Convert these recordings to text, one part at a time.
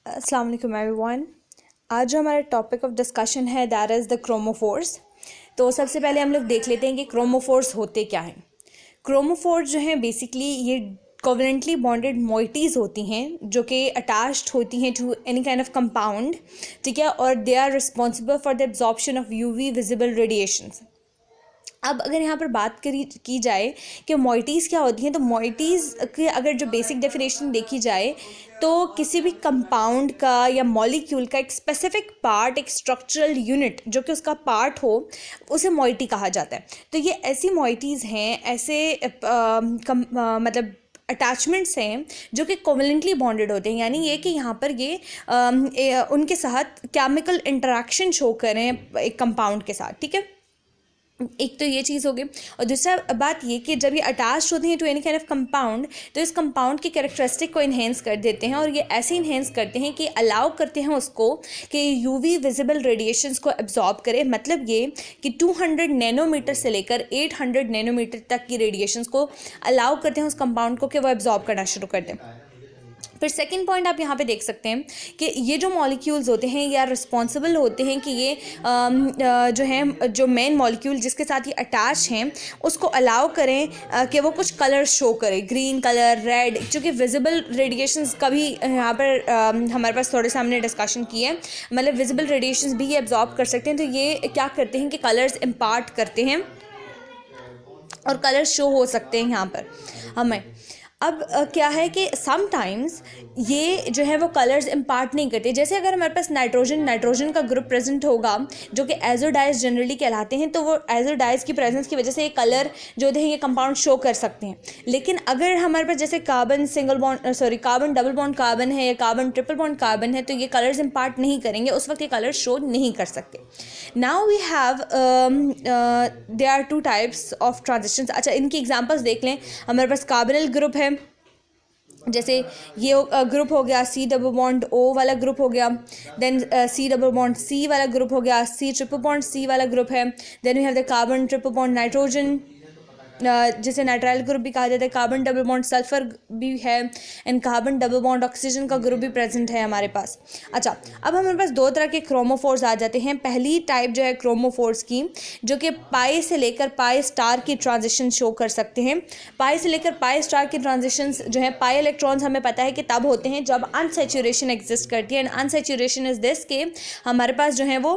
अस्सलाम वालेकुम एवरीवन। आज जो हमारा टॉपिक ऑफ डिस्कशन है दैट इज़ द क्रोमोफोर्स। तो सबसे पहले हम लोग देख लेते हैं कि क्रोमोफोर्स होते क्या हैं। क्रोमोफोर्स जो हैं बेसिकली ये कोवेलेंटली बॉन्डेड मोइटीज़ होती हैं जो कि अटैच्ड होती हैं to any kind of compound, ठीक है, और they are responsible for the absorption of UV visible radiations. अब अगर यहाँ पर बात की जाए कि मोइटीज़ क्या होती हैं, तो मोइटीज़ की अगर जो बेसिक डेफिनेशन देखी जाए तो किसी भी कंपाउंड का या मॉलिक्यूल का एक स्पेसिफिक पार्ट, एक स्ट्रक्चरल यूनिट जो कि उसका पार्ट हो, उसे मोइटी कहा जाता है। तो ये ऐसी मोइटीज़ हैं, ऐसे मतलब अटैचमेंट्स हैं जो कि कोवेलेंटली बॉन्डेड होते हैं, यानी ये कि यहाँ पर उनके साथ केमिकल इंटरेक्शन शो करें एक कंपाउंड के साथ, ठीक है। एक तो ये चीज़ हो गई, और दूसरा बात ये कि जब ये अटैच होते हैं to any kind of compound तो इस कंपाउंड की कैरेक्टरिस्टिक को इन्हेंस कर देते हैं, और ये ऐसे इन्हेंस करते हैं कि अलाउ करते हैं उसको कि यूवी विजिबल रेडिएशंस को एब्जॉर्ब करे। मतलब ये कि 200 नैनोमीटर से लेकर 800 नैनोमीटर तक की रेडिएशंस को अलाउ करते हैं उस कंपाउंड को कि वो एब्जॉर्ब करना शुरू कर दें। फिर सेकंड पॉइंट आप यहाँ पे देख सकते हैं कि ये जो मॉलिक्यूल्स होते हैं या रिस्पॉन्सिबल होते हैं कि ये जो है जो मेन मॉलिक्यूल जिसके साथ ये अटैच हैं उसको अलाउ करें कि वो कुछ कलर शो करे, ग्रीन कलर, रेड, क्योंकि विजिबल रेडिएशंस का भी यहाँ पर हमारे पास थोड़े सामने डिस्कशन की है। मतलब विजिबल रेडिएशंस भी ये एब्जॉर्ब कर सकते हैं, तो ये क्या करते हैं कि कलर्स इम्पार्ट करते हैं और कलर शो हो सकते हैं यहाँ पर हमें। अब क्या है कि समटाइम्स ये जो है वो कलर्स इम्पार्ट नहीं करते। जैसे अगर हमारे पास नाइट्रोजन का ग्रुप प्रेजेंट होगा जो कि एजोडाइज जनरली कहलाते हैं, तो वो एजोडाइज की प्रेजेंस की वजह से ये कलर जो है ये कंपाउंड शो कर सकते हैं। लेकिन अगर हमारे पास जैसे कार्बन डबल बॉन्ड कार्बन है या कार्बन ट्रिपल बॉन्ड कार्बन है, तो ये कलर्स इम्पार्ट नहीं करेंगे, उस वक्त ये कलर शो नहीं कर सकते। Now we have there are two types of transitions. अच्छा, इनकी एग्जांपल्स देख लें। हमारे पास कार्बोनिल ग्रुप है, जैसे ये ग्रुप हो गया सी डबल बॉन्ड ओ वाला ग्रुप हो गया, then C double bond C वाला ग्रुप हो गया, सी ट्रिपल बॉन्ड सी वाला ग्रुप है। Then we have the carbon triple bond nitrogen, जिसे नाइट्राइल ग्रुप भी कहा जाता है। कार्बन डबल बॉन्ड सल्फर भी है, and carbon double bond oxygen का ग्रुप भी प्रेजेंट है हमारे पास। अच्छा, अब हमारे पास दो तरह के क्रोमोफोर्स आ जाते हैं। पहली टाइप जो है क्रोमोफोर्स की, जो कि पाई से लेकर पाई स्टार की ट्रांजिशन शो कर सकते हैं। पाई से लेकर पाई स्टार की ट्रांजिशंस जो है, पाई इलेक्ट्रॉन्स हमें पता है कि तब होते हैं जब अनसैचुरेशन एग्जिस्ट करती है, एंड अनसैचुरेशन इज दिस के हमारे पास जो है वो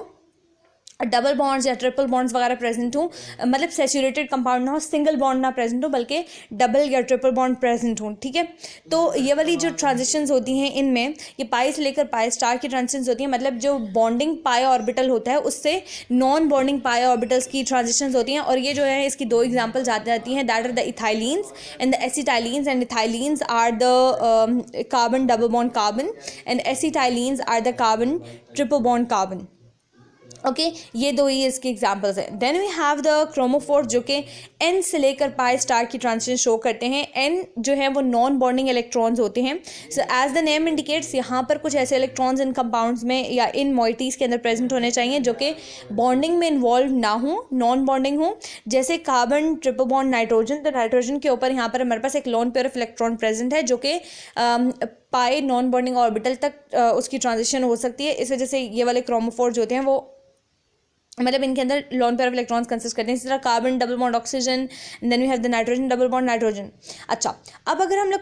डबल बॉन्ड्स या ट्रिपल बॉन्ड्स वगैरह प्रेजेंट हो, मतलब सैचुरेटेड कंपाउंड ना हो, सिंगल बॉन्ड ना प्रेजेंट हो, बल्कि डबल या ट्रिपल बॉन्ड प्रेजेंट हो, ठीक है। तो ये वाली जो ट्रांजिशंस होती हैं इनमें ये पाई से लेकर पाई स्टार की ट्रांजिशंस होती हैं। मतलब जो बॉन्डिंग पाई ऑर्बिटल होता है उससे नॉन बॉन्डिंग पाई ऑर्बिटल्स की ट्रांजिशंस होती हैं। और ये जो है इसकी दो एग्जाम्पल्स आती जाती हैं, that are the ethylenes and the acetylenes. And ethylenes are the carbon double bond carbon, and acetylenes are the carbon triple bond carbon. Okay, ये दो ही इसके एग्जांपल्स हैं। Then we have the chromophores जो कि एन से लेकर pi star की ट्रांजिशन शो करते हैं। एन जो है वो नॉन बॉन्डिंग इलेक्ट्रॉन्स होते हैं। So as the name indicates, यहाँ पर कुछ ऐसे इलेक्ट्रॉन्स इन कंपाउंड्स में या इन मोइटीज़ के अंदर प्रेजेंट होने चाहिए जो कि बॉन्डिंग में इन्वॉल्व ना हो, नॉन बॉन्डिंग हो। जैसे कार्बन ट्रिपल बॉन्ड नाइट्रोजन, तो नाइट्रोजन के ऊपर यहाँ पर हमारे पास एक loan pair of electron present है जो कि पाई नॉन बॉन्डिंग ऑर्बिटल तक उसकी ट्रांजिशन हो सकती है। इस वजह से ये वाले क्रोमोफोर्स होते हैं वो मतलब इनके अंदर lone pair of electrons consist करते हैं। इसी तरह carbon double bond oxygen, then we have the nitrogen double bond nitrogen. अच्छा, अब अगर हम लोग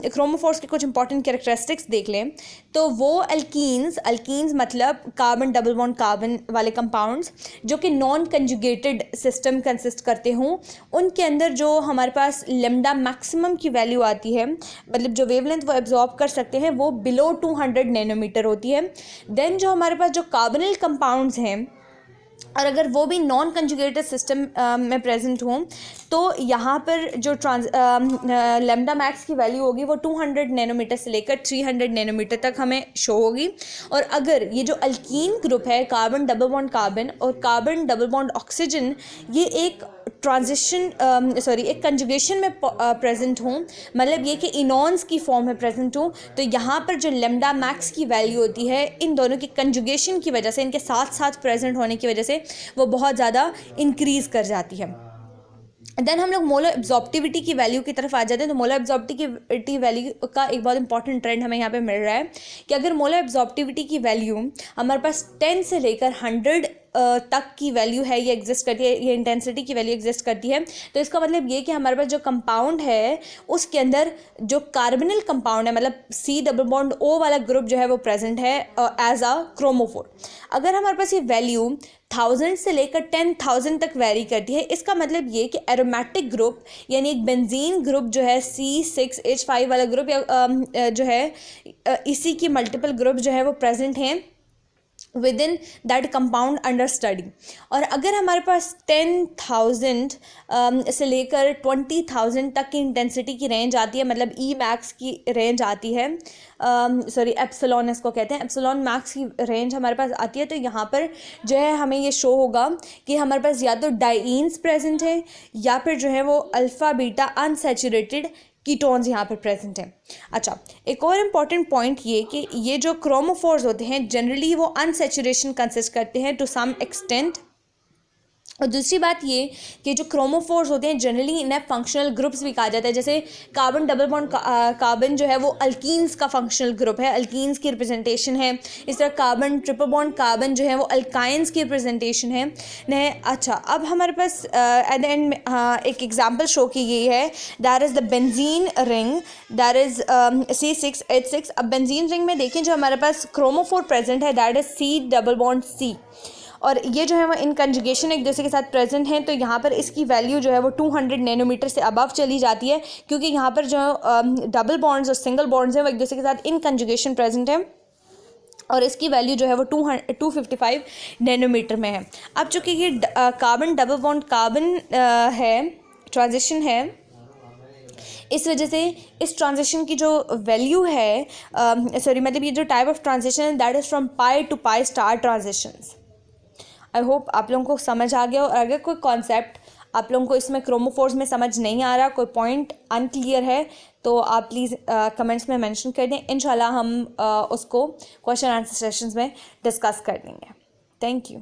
क्रोमोफोर्स के कुछ इंपॉर्टेंट कैरेक्टरिस्टिक्स देख लें, तो वो अल्कीन्स मतलब कार्बन डबल बॉन्ड कार्बन वाले कंपाउंड्स जो कि नॉन कंजुगेटेड सिस्टम कंसिस्ट करते हों, उनके अंदर जो हमारे पास लेमडा मैक्सिमम की वैल्यू आती है, मतलब जो वेवलेंथ वो एब्जॉर्ब कर सकते हैं, वो बिलो 200 नैनोमीटर होती है। देन जो हमारे पास जो कार्बोनिल कंपाउंड्स हैं, और अगर वो भी नॉन कंजुगेटेड सिस्टम में प्रेजेंट हों, तो यहाँ पर जो लेमडा मैक्स की वैल्यू होगी वो 200 नैनोमीटर से लेकर 300 नैनोमीटर तक हमें शो होगी। और अगर ये जो अल्कीन ग्रुप है, कार्बन डबल बॉन्ड कार्बन और कार्बन डबल बॉन्ड ऑक्सीजन, ये एक एक कंजुगेशन में प्रेजेंट हों, मतलब ये कि इनॉन्स की फॉर्म में प्रेजेंट हों, तो यहाँ पर जो लेमडा मैक्स की वैल्यू होती है इन दोनों की कंजुगेशन की वजह से, इनके साथ साथ प्रेजेंट होने की वजह से वो बहुत ज़्यादा इंक्रीज़ कर जाती है। देन हम लोग मोलर एब्जॉर्प्टिविटी की वैल्यू की तरफ आ जाते हैं। तो मोलर एब्जॉर्प्टिविटी वैल्यू का एक बहुत इंपॉर्टेंट ट्रेंड हमें यहाँ पे मिल रहा है कि अगर मोलर एब्जॉर्प्टिविटी की वैल्यू हमारे पास 10 से लेकर 100 तक की वैल्यू है, ये एग्जिस्ट करती है, ये इंटेंसिटी की वैल्यू एग्जिस्ट करती है, तो इसका मतलब ये कि हमारे पास जो कंपाउंड है उसके अंदर जो कार्बोनिल कंपाउंड है, मतलब C डबल बॉन्ड O वाला ग्रुप जो है वो प्रेजेंट है एज अ क्रोमोफोर। अगर हमारे पास ये वैल्यू 1000 से लेकर 10,000 तक वेरी करती है, इसका मतलब ये कि एरोमेटिक ग्रुप यानी एक बेंजीन ग्रुप जो है C6H5 वाला ग्रुप या जो है इसी की मल्टीपल ग्रुप जो है वो प्रेजेंट हैं with in that compound under study. और अगर हमारे पास 10,000 से लेकर 20,000 तक की इंटेंसिटी की रेंज आती है, मतलब ई मैक्स की रेंज आती है, सॉरी एप्सिलॉन इसको कहते हैं, एप्सिलॉन मैक्स की रेंज हमारे पास आती है, तो यहाँ पर जो है हमें ये शो होगा कि हमारे पास या तो डाइईन्स प्रेजेंट है या फिर जो है वो अल्फ़ा बीटा अनसैचुरेटेड कीटोन्स यहाँ पर प्रेजेंट हैं। अच्छा, एक और इम्पॉर्टेंट पॉइंट ये कि ये जो क्रोमोफोर्स होते हैं जनरली वो अनसैचुरेशन कंसिस्ट करते हैं टू सम एक्सटेंट। और दूसरी बात ये कि जो क्रोमोफोर्स होते हैं जनरली इन्हें फंक्शनल ग्रुप्स भी कहा जाता है। जैसे कार्बन डबल बॉन्ड कार्बन जो है वो अल्कीन्स का फंक्शनल ग्रुप है, अल्कीन्स की रिप्रेजेंटेशन है। इस तरह कार्बन ट्रिपल बॉन्ड कार्बन जो है वो अल्काइंस की रिप्रेजेंटेशन है ने। अच्छा, अब हमारे पास एट द एंड एक एग्जांपल शो की गई है, that is the benzene ring, that is C6H6। अब बेंजीन रिंग में देखें जो हमारे पास क्रोमोफोर प्रेजेंट है that is C double bond C, और ये जो है वो इन कंजुगेशन एक दूसरे के साथ प्रेजेंट हैं। तो यहाँ पर इसकी वैल्यू जो है वो 200 नैनोमीटर से अबव चली जाती है, क्योंकि यहाँ पर जो डबल बॉन्ड्स और सिंगल बॉन्ड्स हैं वो एक दूसरे के साथ इन कंजुगेशन प्रेजेंट है, और इसकी वैल्यू जो है वो 255 नैनोमीटर में है। अब चूँकि ये कार्बन डबल बॉन्ड कार्बन है, ट्रांजिशन है, इस वजह से इस ट्रांजिशन की जो वैल्यू है, सॉरी मतलब ये जो टाइप ऑफ ट्रांजिशन है that is from pi to pi star transitions. I hope आप लोगों को समझ आ गया। और अगर कोई कॉन्सेप्ट आप लोगों को इसमें क्रोमोफोर्स में समझ नहीं आ रहा, कोई पॉइंट अनक्लियर है, तो आप प्लीज़ कमेंट्स में मेंशन कर दें। इंशाल्लाह हम उसको क्वेश्चन आंसर सेशंस में डिस्कस कर देंगे। Thank you.